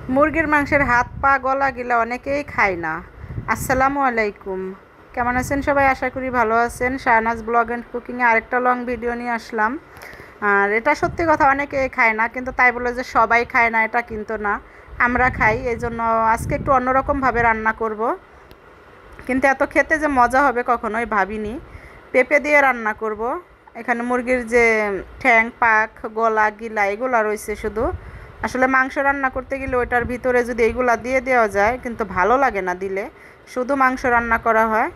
মুরগির মাংসের হাত পা গলা গিলা অনেকেই খায় না। আসসালামু আলাইকুম, কেমন আছেন সবাই? আশা করি ভালো আছেন। শাহনাজ ব্লগ অ্যান্ড কুকিংয়ে আরেকটা লং ভিডিও নিয়ে আসলাম। আর এটা সত্যি কথা, অনেকেই খায় না, কিন্তু তাই বলে যে সবাই খায় না এটা কিন্তু না, আমরা খাই। এই জন্য আজকে একটু অন্যরকমভাবে রান্না করব, কিন্তু এত খেতে যে মজা হবে কখনোই ভাবিনি। পেঁপে দিয়ে রান্না করব। এখানে মুরগির যে ঠ্যাং পাক গলা গিলা এগুলো রয়েছে শুধু। আসলে মাংস রান্না করতে গেলে ওইটার ভিতরে যদি এইগুলা দিয়ে দেওয়া যায় কিন্তু ভালো লাগে না দিলে, শুধু মাংস রান্না করা হয়।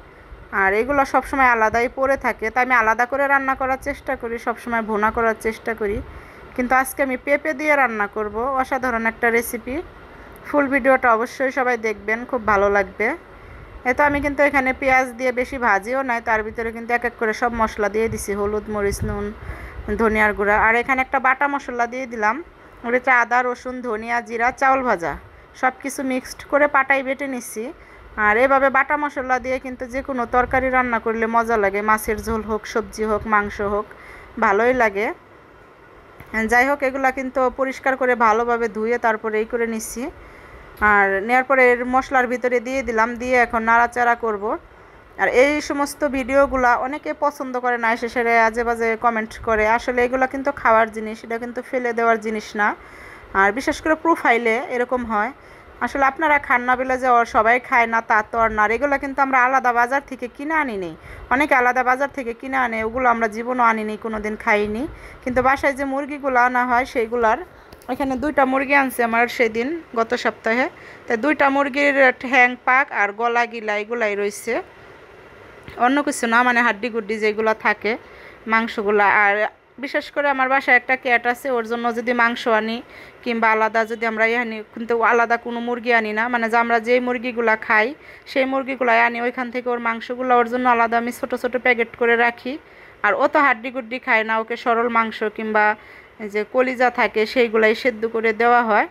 আর এগুলো সবসময় আলাদাই পড়ে থাকে, তাই আমি আলাদা করে রান্না করার চেষ্টা করি, সবসময় ভুনা করার চেষ্টা করি। কিন্তু আজকে আমি পেঁপে দিয়ে রান্না করব, অসাধারণ একটা রেসিপি। ফুল ভিডিওটা অবশ্যই সবাই দেখবেন, খুব ভালো লাগবে। তো আমি কিন্তু এখানে পেঁয়াজ দিয়ে বেশি ভাজিও নাই, তার ভিতরে কিন্তু এক এক করে সব মশলা দিয়ে দিছি, হলুদ মরিচ নুন ধনিয়ার গুঁড়া। আর এখানে একটা বাটা মশলা দিয়ে দিলাম, ওটা আদা রসুন ধনিয়া জিরা চাউল ভাজা সব কিছু মিক্সড করে পাটাই বেটে নিচ্ছি। আর এভাবে বাটা মশলা দিয়ে কিন্তু যে কোনো তরকারি রান্না করলে মজা লাগে, মাছের ঝোল হোক সবজি হোক মাংস হোক, ভালোই লাগে। যাই হোক, এগুলা কিন্তু পরিষ্কার করে ভালোভাবে ধুয়ে তারপরে এই করে নিচ্ছি। আর নেওয়ার পরে এর মশলার ভিতরে দিয়ে দিলাম, দিয়ে এখন নাড়াচাড়া করব। আর এই সমস্ত ভিডিওগুলা অনেকে পছন্দ করে না, এসে সেরে আজে বাজে কমেন্ট করে। আসলে এগুলো কিন্তু খাওয়ার জিনিস, এটা কিন্তু ফেলে দেওয়ার জিনিস না। আর বিশেষ করে প্রোফাইলে এরকম হয়। আসলে আপনারা খান না বলে যে সবাই খায় না তা তো আর না। এগুলো কিন্তু আমরা আলাদা বাজার থেকে কিনে আনি নেই, অনেকে আলাদা বাজার থেকে কিনে আনে, ওগুলো আমরা জীবনও আনিনি, কোনো দিন খাইনি। কিন্তু বাসায় যে মুরগিগুলো আনা হয় সেইগুলার, এখানে 2টা মুরগি আনছে আমার সেদিন গত সপ্তাহে। তাই 2টা মুরগির ঠ্যাং পাক আর গলা গিলা এগুলাই রয়েছে, অন্য কিছু না, মানে হাড্ডি গুড্ডি যেগুলো থাকে মাংসগুলা। আর বিশেষ করে আমার বাসায় একটা ক্যাট আছে, ওর জন্য যদি মাংস আনি কিংবা আলাদা যদি আমরা আনি, কিন্তু আলাদা কোনো মুরগি আনি না, মানে যে আমরা যেই মুরগিগুলা খাই সেই মুরগিগুলাই আনি, ওইখান থেকে ওর মাংসগুলো ওর জন্য আলাদা আমি ছোটো ছোটো প্যাকেট করে রাখি। আর ও তো হাড্ডি গুড্ডি খায় না, ওকে সরল মাংস কিংবা যে কলিজা থাকে সেইগুলাই সেদ্ধ করে দেওয়া হয়।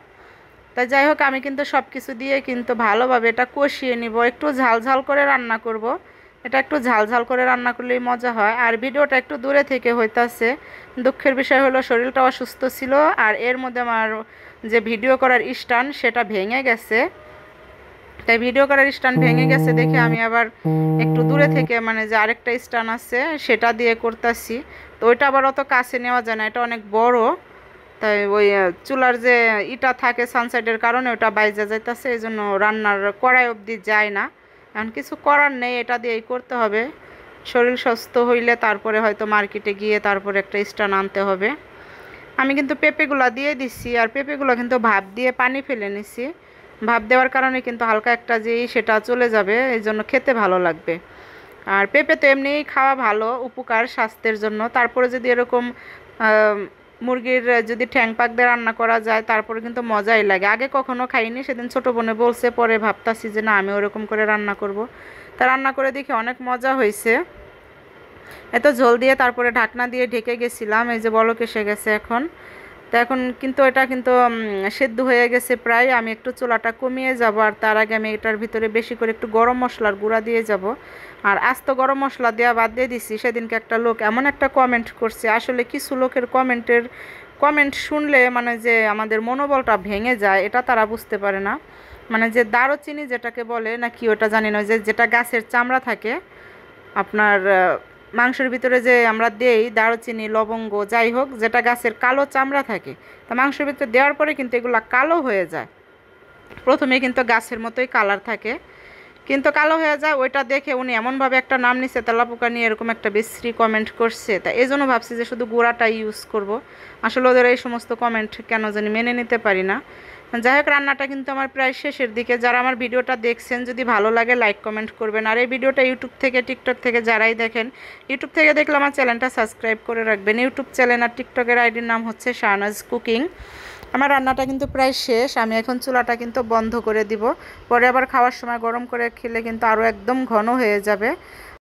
তাই যাই হোক, আমি কিন্তু সব কিছু দিয়ে কিন্তু ভালোভাবে এটা কষিয়ে নিব, একটু ঝাল ঝাল করে রান্না করব। এটা একটু ঝাল ঝাল করে রান্না করলেই মজা হয়। আর ভিডিওটা একটু দূরে থেকে হইতাছে, দুঃখের বিষয় হলো শরীরটা অসুস্থ ছিল, আর এর মধ্যে আমার যে ভিডিও করার স্ট্যান্ড সেটা ভেঙে গেছে। তাই ভিডিও করার স্ট্যান্ড ভেঙে গেছে দেখে আমি আবার একটু দূরে থেকে, মানে যে আরেকটা স্ট্যান্ড আছে সেটা দিয়ে করতেছি। তো ওইটা আবার অত কাছে নেওয়া যায় না, এটা অনেক বড়। তাই ওই চুলার যে ইটা থাকে সানসাইডের কারণে ওটা বাইজা যাইতেছে, এই জন্য রান্নার কড়াই অবধি যায় না। এখন কিছু করার নেই, এটা দিয়েই করতে হবে। শরীর সুস্থ হইলে তারপরে হয়তো মার্কেটে গিয়ে তারপরে একটা স্ট্যান্ড আনতে হবে। আমি কিন্তু পেঁপেগুলো দিয়ে দিচ্ছি, আর পেঁপেগুলো কিন্তু ভাপ দিয়ে পানি ফেলে নিছি। ভাপ দেওয়ার কারণে কিন্তু হালকা একটা যেই সেটা চলে যাবে, এই জন্য খেতে ভালো লাগবে। আর পেঁপে তো এমনিই খাওয়া ভালো, উপকার স্বাস্থ্যের জন্য। তারপরে যদি এরকম মুরগির যদি ঠ্যাং পাক দিয়ে রান্না করা যায় তারপরে কিন্তু মজাই লাগে। আগে কখনো খাইনি, সেদিন ছোটো বোনে বলছে, পরে ভাবতাছি যে না আমি ওরকম করে রান্না করব। তা রান্না করে দেখি অনেক মজা হয়েছে। এত ঝোল দিয়ে তারপরে ঢাকনা দিয়ে ঢেকে গেছিলাম, এই যে বলক এসে গেছে এখন। তো এখন কিন্তু এটা কিন্তু সেদ্ধ হয়ে গেছে প্রায়। আমি একটু চুলাটা কমিয়ে যাব, আর তার আগে আমি এটার ভিতরে বেশি করে একটু গরম মশলার গুঁড়া দিয়ে যাব। আর আস্ত গরম মশলা দেওয়া বাদ দিয়ে দিছি। সেদিনকে একটা লোক এমন একটা কমেন্ট করছে, আসলে কিছু লোকের কমেন্ট শুনলে মানে যে আমাদের মনোবলটা ভেঙে যায়, এটা তারা বুঝতে পারে না। মানে যে দারুচিনি যেটাকে বলে নাকি ওটা জানি না, যে যেটা গাছের চামড়া থাকে আপনার মাংসের ভিতরে যে আমরা দেই দারুচিনি লবঙ্গ যাই হোক, যেটা গাছের কালো চামড়া থাকে, তা মাংসের ভিতরে দেওয়ার পরে কিন্তু এগুলো কালো হয়ে যায়। প্রথমে কিন্তু গাছের মতোই কালার থাকে, কিন্তু কালো হয়ে যায়। ওইটা দেখে উনি এমনভাবে একটা নাম নিচ্ছে তেলাপোকা নিয়ে, এরকম একটা বিশ্রী কমেন্ট করছে। তা এই জন্য ভাবছি যে শুধু গুঁড়াটাই ইউজ করব। আসলে ওদের এই সমস্ত কমেন্ট কেন জানি মেনে নিতে পারি না। যাই হোক, রান্নাটা কিন্তু আমার প্রায় শেষের দিকে। যারা আমার ভিডিওটা দেখছেন যদি ভালো লাগে লাইক কমেন্ট করবেন। আর এই ভিডিওটা ইউটিউব থেকে টিকটক থেকে যারাই দেখেন, ইউটিউব থেকে দেখলে আমার চ্যানেলটা সাবস্ক্রাইব করে রাখবেন। ইউটিউব চ্যানেল আর টিকটকের আইডির নাম হচ্ছে শাহনাজ কুকিং। আমার রান্নাটা কিন্তু প্রায় শেষ, আমি এখন চুলাটা কিন্তু বন্ধ করে দিব। পরে আবার খাওয়ার সময় গরম করে খেলে কিন্তু আরও একদম ঘন হয়ে যাবে।